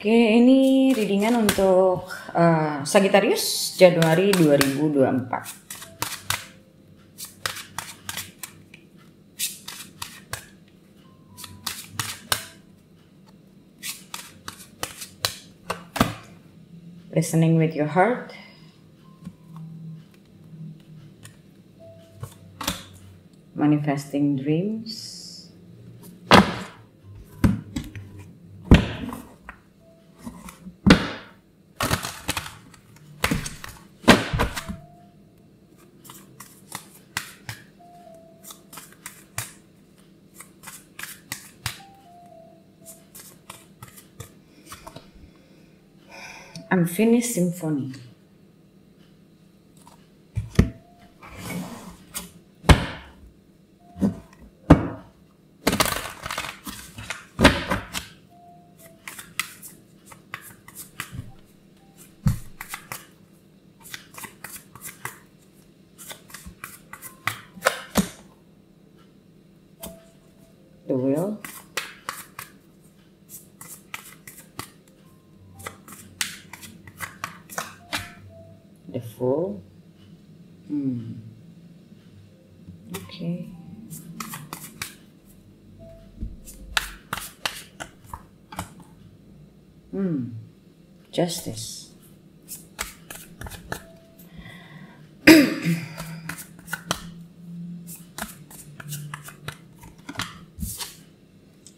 Oke, ini readingan untuk Sagittarius Januari 2024. Listening with your heart. Manifesting dreams. Unfinished Symphony. The Wheel. The Fool. Okay. Justice.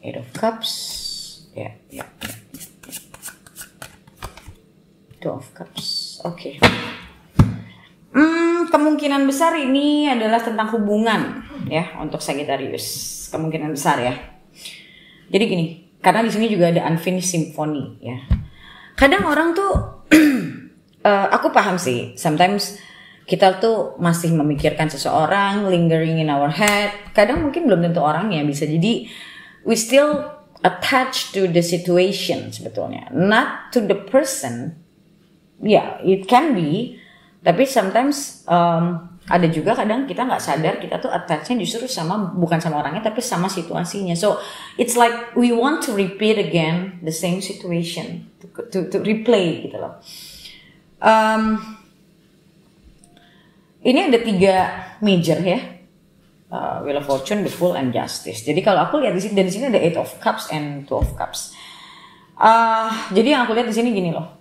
Eight of Cups. Yeah. Two of Cups. Okay. Kemungkinan besar ini adalah tentang hubungan ya untuk Sagittarius. Kemungkinan besar ya. Jadi gini, karena di sini juga ada Unfinished Symphony ya. Kadang orang tuh aku paham sih, sometimes kita tuh masih memikirkan seseorang, lingering in our head. Kadang mungkin belum tentu orangnya, bisa jadi we still attached to the situation sebetulnya, not to the person. Yeah, it can be. Tapi sometimes ada juga kadang kita nggak sadar kita tuh attachnya justru bukan sama orangnya tapi sama situasinya. So it's like we want to repeat again the same situation, to replay gitu loh. Ini ada 3 major ya, Wheel of Fortune, The Fool, and Justice. Jadi kalau aku lihat di sini ada Eight of Cups and Two of Cups. Jadi yang aku lihat di sini gini loh.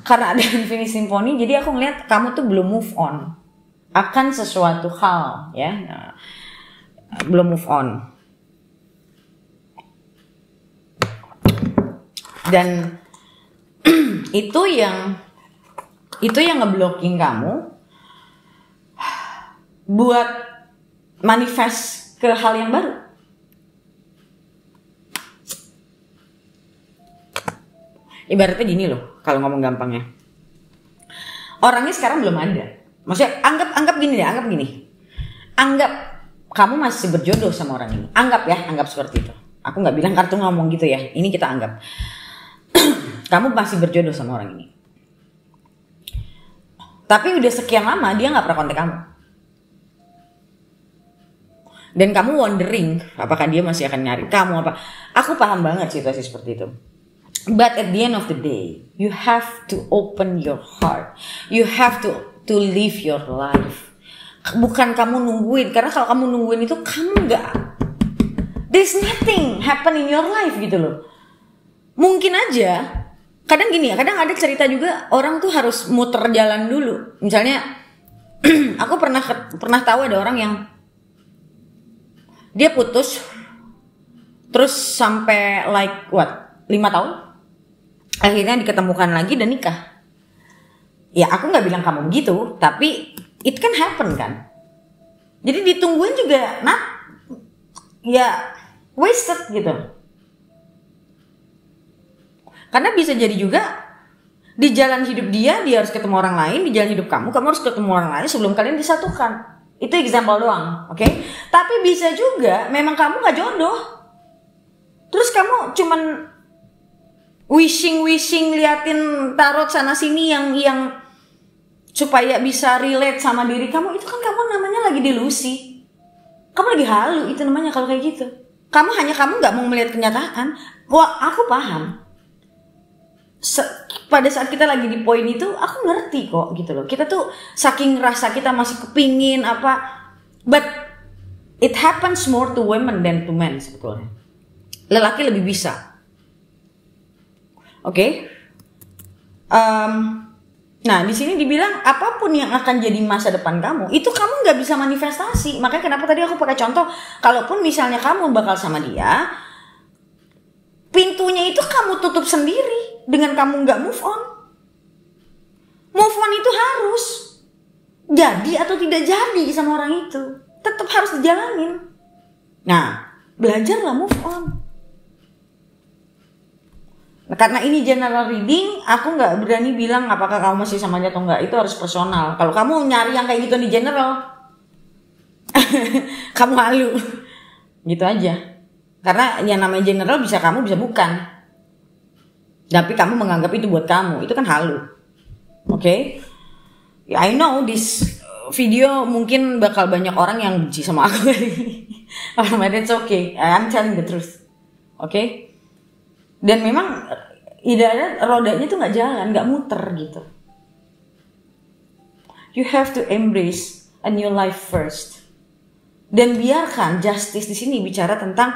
Karena ada Unfinished Symphony, jadi aku ngeliat kamu tuh belum move on akan sesuatu hal ya, belum move on. Dan itu yang ngeblocking kamu buat manifest ke hal yang baru. Ibaratnya gini loh, kalau ngomong gampangnya. Orangnya sekarang belum ada. Maksudnya anggap gini. Anggap kamu masih berjodoh sama orang ini. Anggap seperti itu. Aku nggak bilang kartu ngomong gitu ya. Ini kita anggap. Kamu masih berjodoh sama orang ini. Tapi udah sekian lama dia nggak pernah kontak kamu. Dan kamu wondering apakah dia masih akan nyari kamu apa. Aku paham banget situasi seperti itu. But at the end of the day, you have to open your heart. You have to live your life. Bukan kamu nungguin, karena kalau kamu nungguin itu kamu there's nothing happen in your life gitu loh. Mungkin aja, kadang gini ya, kadang ada cerita juga orang tuh harus muter jalan dulu. Misalnya, aku pernah tahu ada orang yang dia putus, terus sampai 5 tahun. Akhirnya diketemukan lagi dan nikah. Ya aku gak bilang kamu begitu, tapi it can happen kan. Jadi ditungguin juga wasted gitu. Karena bisa jadi juga di jalan hidup dia harus ketemu orang lain, di jalan hidup kamu harus ketemu orang lain sebelum kalian disatukan. Itu example doang, oke? Tapi bisa juga memang kamu gak jodoh. Terus kamu cuman wishing liatin tarot sana sini yang supaya bisa relate sama diri kamu. Itu kan kamu namanya lagi delusi. Kamu lagi halu, itu namanya kalau kayak gitu. Kamu nggak mau melihat kenyataan. Wah, aku paham. pada saat kita lagi di poin itu, aku ngerti kok gitu loh. Kita tuh saking rasa kita masih kepingin apa, but it happens more to women than to men sebetulnya. Lelaki lebih bisa. Oke? Nah di sini dibilang apapun yang akan jadi masa depan kamu, itu kamu nggak bisa manifestasi. Makanya kenapa tadi aku pakai contoh, kalaupun misalnya kamu bakal sama dia, pintunya itu kamu tutup sendiri dengan kamu nggak move on. Move on itu harus jadi atau tidak jadi sama orang itu, tetap harus dijalanin. Nah, belajarlah move on. Nah, karena ini general reading, aku nggak berani bilang apakah kamu masih sama dia atau nggak. Itu harus personal. Kalau kamu nyari yang kayak gitu di general, kamu halu, gitu aja. Karena yang namanya general bisa kamu bisa bukan. Tapi kamu menganggap itu buat kamu, itu kan halu. Oke? I know this video mungkin bakal banyak orang yang benci sama aku kali ini. But it's okay. I'm telling the truth. Oke? Dan memang idealnya rodanya tuh nggak jalan, nggak muter gitu. You have to embrace a new life first. Dan biarkan justice di sini bicara tentang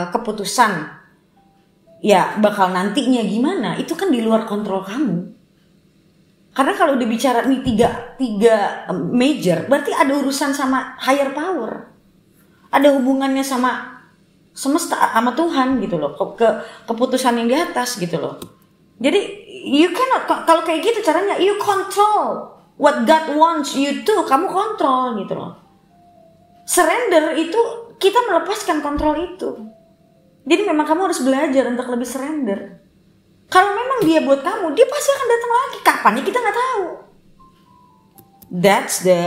keputusan. Ya bakal nantinya gimana? Itu kan di luar kontrol kamu. Karena kalau udah bicara nih tiga major, berarti ada urusan sama higher power. Ada hubungannya sama semesta, sama Tuhan gitu loh, keputusan yang di atas gitu loh. Jadi you cannot, kalau kayak gitu caranya, you control what God wants you to, kamu kontrol gitu loh. Surrender itu kita melepaskan kontrol itu. Jadi memang kamu harus belajar untuk lebih surrender. Kalau memang dia buat kamu, dia pasti akan datang lagi. Kapannya kita nggak tahu. That's the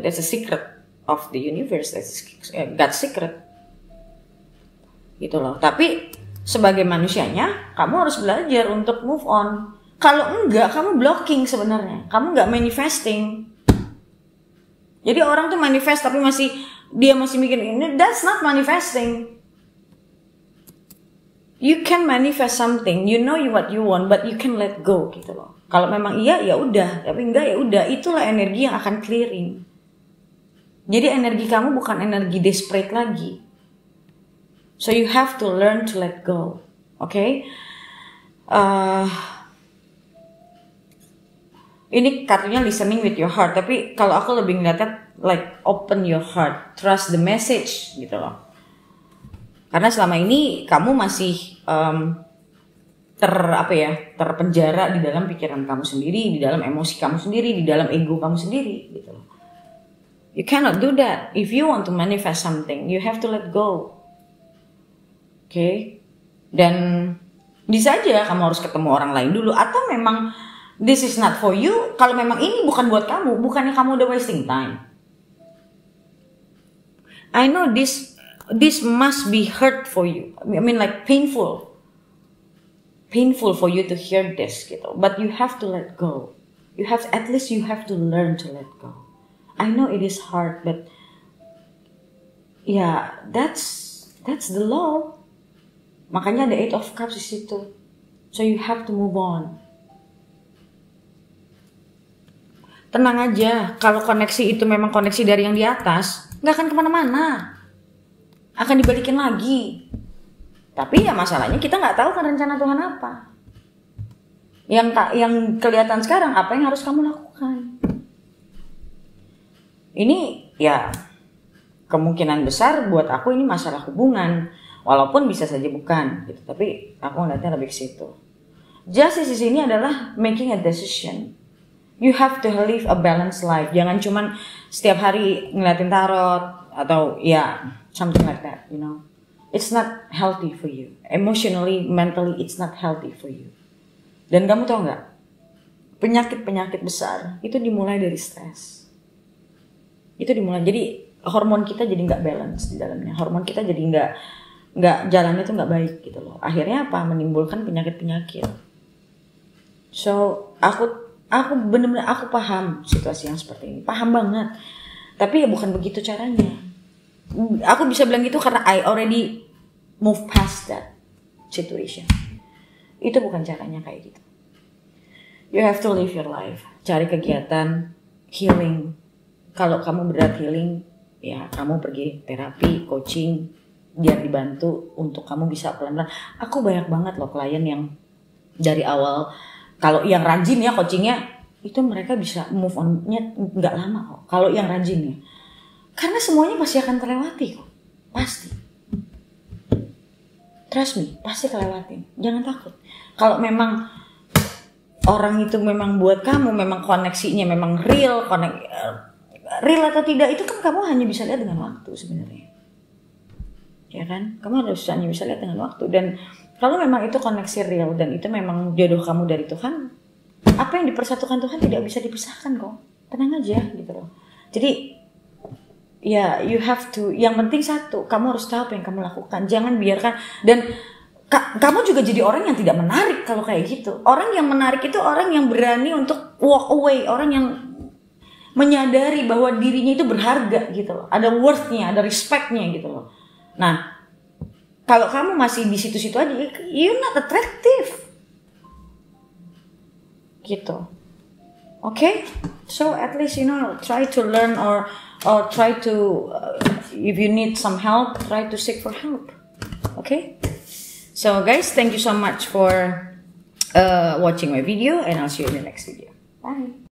that's the secret of the universe, that's God's secret gitu loh. Tapi sebagai manusianya kamu harus belajar untuk move on. Kalau enggak, kamu blocking sebenarnya, kamu nggak manifesting. Jadi orang tuh manifest tapi dia masih mikir ini, that's not manifesting. You can manifest something, you know what you want, but you can let go gitu loh. Kalau memang iya ya udah, tapi enggak ya udah, itulah energi yang akan clearing. Jadi energi kamu bukan energi desperate lagi. So you have to learn to let go. Okay? Ini kartunya listening with your heart. Tapi kalau aku lebih ngeliatnya like open your heart. Trust the message gitu loh. Karena selama ini kamu masih terpenjara di dalam pikiran kamu sendiri, di dalam emosi kamu sendiri, di dalam ego kamu sendiri gitu loh. You cannot do that. If you want to manifest something, you have to let go. Okay? Dan bisa aja kamu harus ketemu orang lain dulu. Atau memang this is not for you. Kalau memang ini bukan buat kamu, bukannya kamu udah wasting time. I know this must be hurt for you. I mean like painful for you to hear this gitu. But you have to let go. At least you have to learn to let go. I know it is hard, but yeah, that's the law. Makanya ada 8 of Cups di situ. So you have to move on. Tenang aja, kalau koneksi itu memang koneksi dari yang di atas, nggak akan kemana-mana. Akan dibalikin lagi. Tapi ya masalahnya kita nggak tahu kan rencana Tuhan apa. Yang kelihatan sekarang apa yang harus kamu lakukan. Ini ya kemungkinan besar buat aku ini masalah hubungan, walaupun bisa saja bukan gitu. Tapi aku ngeliatnya lebih ke situ. Justice di sini adalah making a decision. You have to live a balanced life. Jangan cuman setiap hari ngeliatin tarot atau ya something like that, you know. It's not healthy for you. Emotionally, mentally, it's not healthy for you. Dan kamu tahu nggak? Penyakit-penyakit besar itu dimulai dari stres. Itu dimulai, jadi hormon kita jadi nggak balance di dalamnya, hormon kita jadi nggak jalannya tuh nggak baik gitu loh. Akhirnya apa? Menimbulkan penyakit-penyakit. So aku benar-benar aku paham situasi yang seperti ini, paham banget. Tapi ya bukan begitu caranya. Aku bisa bilang gitu karena I already move past that situation. Itu bukan caranya kayak gitu. You have to live your life. Cari kegiatan healing. Kalau kamu berat healing, ya kamu pergi terapi, coaching, biar dibantu untuk kamu bisa pelan-pelan. Aku banyak banget loh klien yang dari awal, kalau yang rajin ya coachingnya, itu mereka bisa move on-nya nggak lama kok. Kalau yang rajin ya, karena semuanya pasti akan terlewati kok, pasti. Trust me, pasti kelewatin. Jangan takut. Kalau memang orang itu memang buat kamu, memang koneksinya memang real, real atau tidak itu kan kamu hanya bisa lihat dengan waktu sebenarnya. Ya kan? Kamu harus hanya bisa lihat dengan waktu. Dan kalau memang itu koneksi real dan itu memang jodoh kamu dari Tuhan, apa yang dipersatukan Tuhan tidak bisa dipisahkan kok. Tenang aja gitu loh. Jadi ya you have to, yang penting satu, kamu harus tahu apa yang kamu lakukan. Jangan biarkan, dan kamu juga jadi orang yang tidak menarik kalau kayak gitu. Orang yang menarik itu orang yang berani untuk walk away, orang yang menyadari bahwa dirinya itu berharga gitu loh. Ada worth-nya, ada respect-nya gitu loh. Nah, kalau kamu masih di situ-situ aja, you're not attractive. Gitu. Okay? So at least try to learn or try to if you need some help, try to seek for help. Okay? So guys, thank you so much for watching my video, and I'll see you in the next video. Bye.